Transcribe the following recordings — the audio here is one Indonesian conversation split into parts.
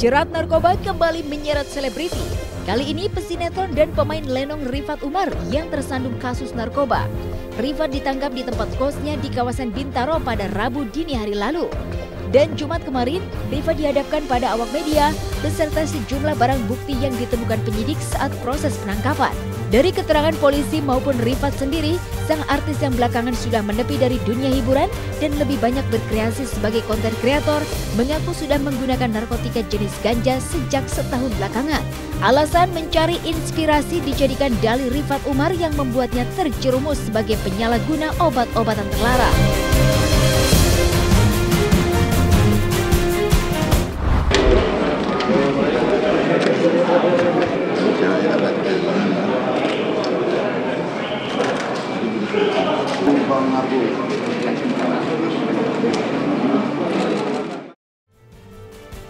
Jerat narkoba kembali menyeret selebriti. Kali ini pesinetron dan pemain lenong Rifat Umar yang tersandung kasus narkoba. Rifat ditangkap di tempat kosnya di kawasan Bintaro pada Rabu dini hari lalu. Dan Jumat kemarin, Rifat dihadapkan pada awak media beserta sejumlah barang bukti yang ditemukan penyidik saat proses penangkapan. Dari keterangan polisi maupun Rifat sendiri, sang artis yang belakangan sudah menepi dari dunia hiburan dan lebih banyak berkreasi sebagai konten kreator, mengaku sudah menggunakan narkotika jenis ganja sejak setahun belakangan. Alasan mencari inspirasi dijadikan dalih Rifat Umar yang membuatnya terjerumus sebagai penyalahguna obat-obatan terlarang.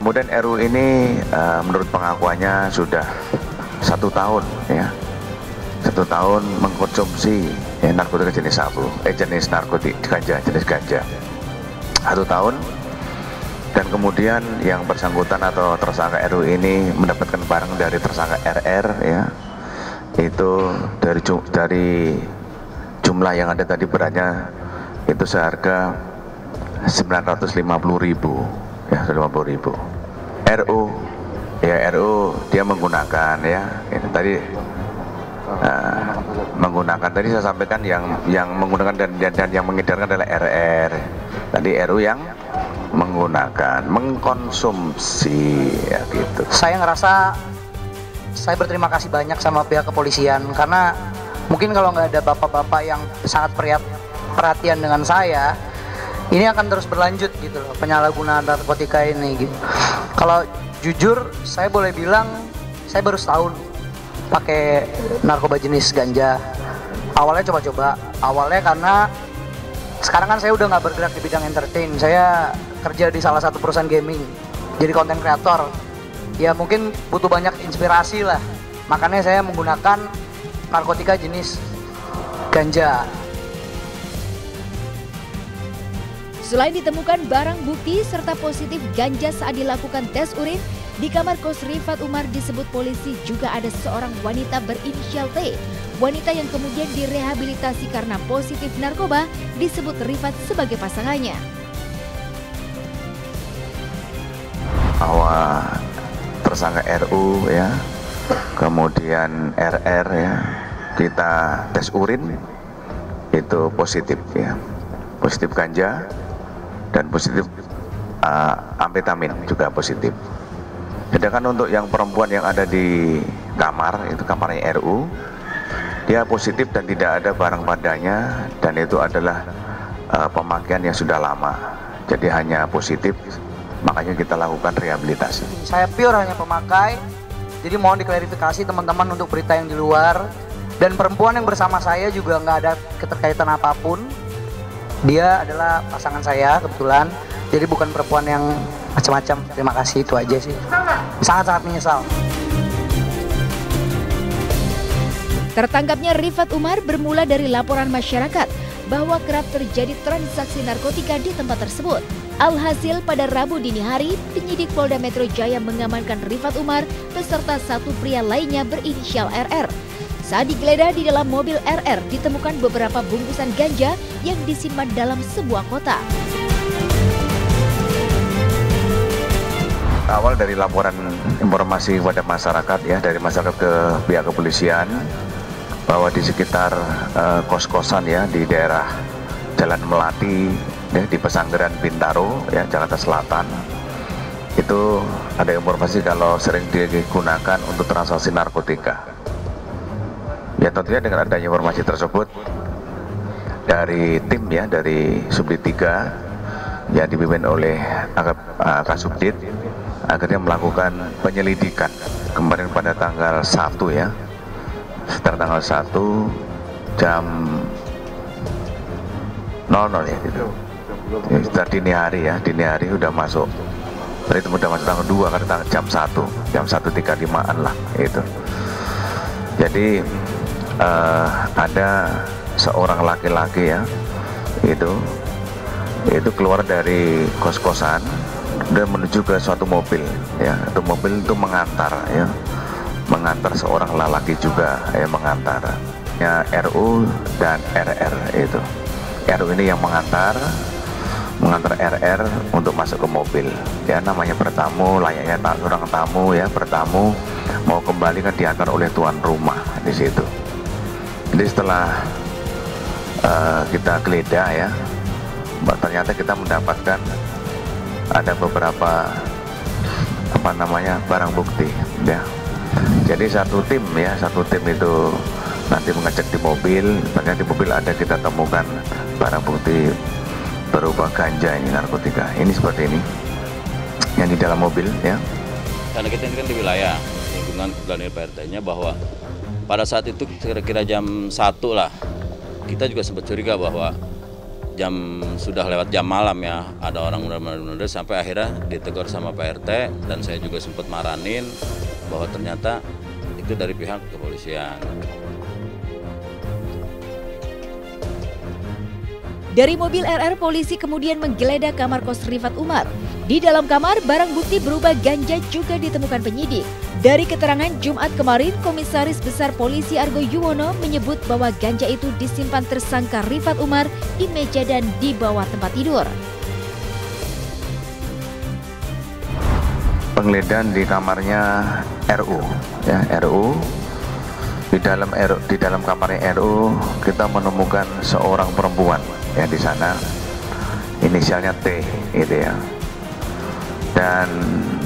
Kemudian RU ini menurut pengakuannya sudah 1 tahun ya, 1 tahun mengkonsumsi narkotika jenis sabu, jenis narkotika jenis ganja, 1 tahun. Dan kemudian yang bersangkutan atau tersangka RU ini mendapatkan barang dari tersangka RR ya, itu dari jumlah yang ada tadi beratnya itu seharga 950.000 ya, 150.000. RU dia menggunakan ya, ini tadi menggunakan, tadi saya sampaikan yang menggunakan dan yang mengedarkan adalah RR. Tadi RU yang menggunakan, mengkonsumsi ya gitu. Saya ngerasa saya berterima kasih banyak sama pihak kepolisian, karena mungkin kalau nggak ada bapak-bapak yang sangat perhatian dengan saya, ini akan terus berlanjut gitu loh, penyalahgunaan narkotika ini gitu. Kalau jujur saya boleh bilang saya baru setahun pakai narkoba jenis ganja. Awalnya coba-coba, awalnya karena sekarang kan saya udah nggak bergerak di bidang entertain, saya kerja di salah satu perusahaan gaming, jadi konten kreator. Ya mungkin butuh banyak inspirasi lah, makanya saya menggunakan narkotika jenis ganja. Selain ditemukan barang bukti serta positif ganja saat dilakukan tes urin, di kamar kos Rifat Umar disebut polisi juga ada seorang wanita berinisial T. Wanita yang kemudian direhabilitasi karena positif narkoba disebut Rifat sebagai pasangannya. Bahwa tersangka RU ya, kemudian RR ya, kita tes urin itu positif ya, positif ganja dan positif amfetamin juga positif. Sedangkan untuk yang perempuan yang ada di kamar, itu kamarnya RU, dia positif dan tidak ada barang padanya, dan itu adalah pemakaian yang sudah lama, jadi hanya positif, makanya kita lakukan rehabilitasi. Saya pure hanya pemakai, jadi mohon diklarifikasi teman-teman untuk berita yang di luar. Dan perempuan yang bersama saya juga nggak ada keterkaitan apapun. Dia adalah pasangan saya kebetulan, jadi bukan perempuan yang macam-macam. Terima kasih, itu aja sih. Sangat-sangat menyesal. Tertangkapnya Rifat Umar bermula dari laporan masyarakat bahwa kerap terjadi transaksi narkotika di tempat tersebut. Alhasil pada Rabu dini hari, penyidik Polda Metro Jaya mengamankan Rifat Umar beserta satu pria lainnya berinisial RR. Saat digeledah di dalam mobil RR ditemukan beberapa bungkusan ganja yang disimpan dalam sebuah kotak. Awal dari laporan informasi kepada masyarakat ya, dari masyarakat ke pihak kepolisian, bahwa di sekitar kos-kosan ya di daerah Jalan Melati ya, di Pesanggeran Bintaro ya, Jakarta Selatan, itu ada informasi kalau sering digunakan untuk transaksi narkotika. Ya tentunya dengan adanya informasi tersebut, dari tim ya, dari Subdit 3 yang dipimpin oleh Kasubdit, akhirnya melakukan penyelidikan kemarin pada tanggal 1 ya, sekitar tanggal 1 jam 00 ya gitu. Ya, sekitar dini hari ya, dini hari udah masuk, berarti udah masuk tanggal 2 karena jam 1:35-an lah itu. Jadi ada seorang laki-laki ya, itu keluar dari kos-kosan dan menuju ke suatu mobil ya. Itu mobil itu mengantar ya, mengantar seorang lelaki juga ya, mengantar ya, RU dan RR itu. RU ini yang mengantar RR untuk masuk ke mobil ya, namanya bertamu, layaknya seorang tamu ya, bertamu mau kembali kan diantar oleh tuan rumah di situ. Jadi setelah kita geledah ya, ternyata kita mendapatkan ada beberapa barang bukti ya. Jadi satu tim itu nanti mengecek di mobil, ternyata di mobil ada kita temukan barang bukti berupa ganja, ini narkotika. Ini seperti ini yang di dalam mobil ya. Karena kita ini kan di wilayah lingkungan kebetulan PRT-nya, bahwa pada saat itu kira-kira jam 1 lah, kita juga sempat curiga bahwa sudah lewat jam malam ya, ada orang benar-benar, sampai akhirnya ditegur sama Pak RT dan saya juga sempat maranin bahwa ternyata itu dari pihak kepolisian. Dari mobil RR, polisi kemudian menggeledah kamar kos Rifat Umar. Di dalam kamar, barang bukti berupa ganja juga ditemukan penyidik. Dari keterangan Jumat kemarin, Komisaris Besar Polisi Argo Yuwono menyebut bahwa ganja itu disimpan tersangka Rifat Umar di meja dan di bawah tempat tidur. Penggeledahan di kamarnya RU ya, RU. Di dalam kamarnya RU kita menemukan seorang perempuan ya di sana, inisialnya T gitu ya. Dan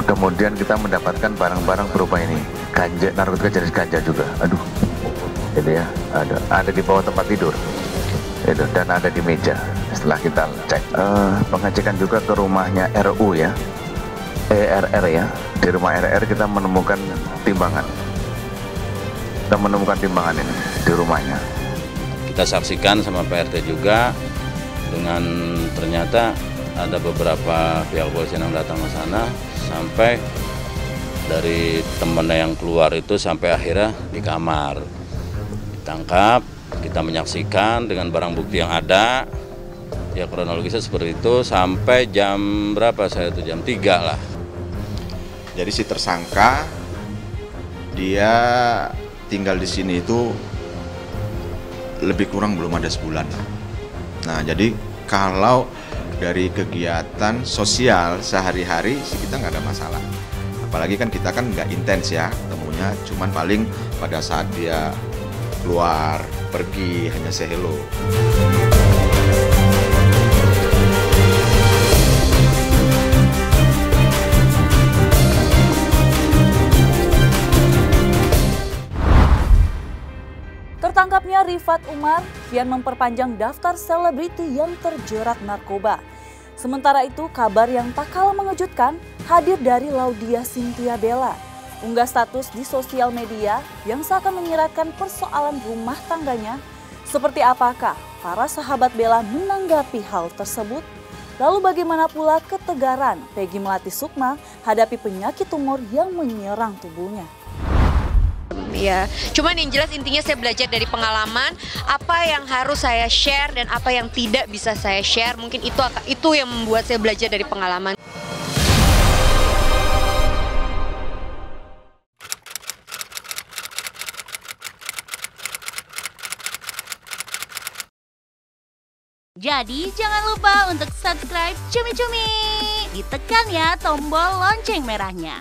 kemudian kita mendapatkan barang-barang berupa ini, ganja, narkotika jenis ganja juga. Aduh, gitu ya, ada di bawah tempat tidur, gitu, dan ada di meja. Setelah kita cek, pengecekan juga ke rumahnya RU ya, RR ya. Di rumah RR kita menemukan timbangan. Kita menemukan timbangan ini di rumahnya. Kita saksikan sama PRT juga, dengan ternyata ada beberapa pihak polisian yang datang ke sana, sampai dari temennya yang keluar itu sampai akhirnya di kamar ditangkap. Kita menyaksikan dengan barang bukti yang ada ya, kronologisnya seperti itu sampai jam berapa, saya itu jam 3 lah. Jadi si tersangka dia tinggal di sini itu lebih kurang belum ada sebulan. Nah, jadi kalau dari kegiatan sosial sehari-hari sih kita nggak ada masalah. Apalagi kan kita kan nggak intens ya temunya, cuman paling pada saat dia keluar, pergi, hanya say hello. Tertangkapnya Rifat Umar kian memperpanjang daftar selebriti yang terjerat narkoba. Sementara itu, kabar yang tak kalah mengejutkan hadir dari Laudia Cynthia Bella. Unggah status di sosial media yang seakan menyiratkan persoalan rumah tangganya. Seperti apakah para sahabat Bella menanggapi hal tersebut? Lalu bagaimana pula ketegaran Peggy Melati Sukma hadapi penyakit tumor yang menyerang tubuhnya? Ya, cuman yang jelas intinya saya belajar dari pengalaman, apa yang harus saya share dan apa yang tidak bisa saya share. Mungkin itu yang membuat saya belajar dari pengalaman. Jadi jangan lupa untuk subscribe Cumi Cumi. Ditekan ya tombol lonceng merahnya.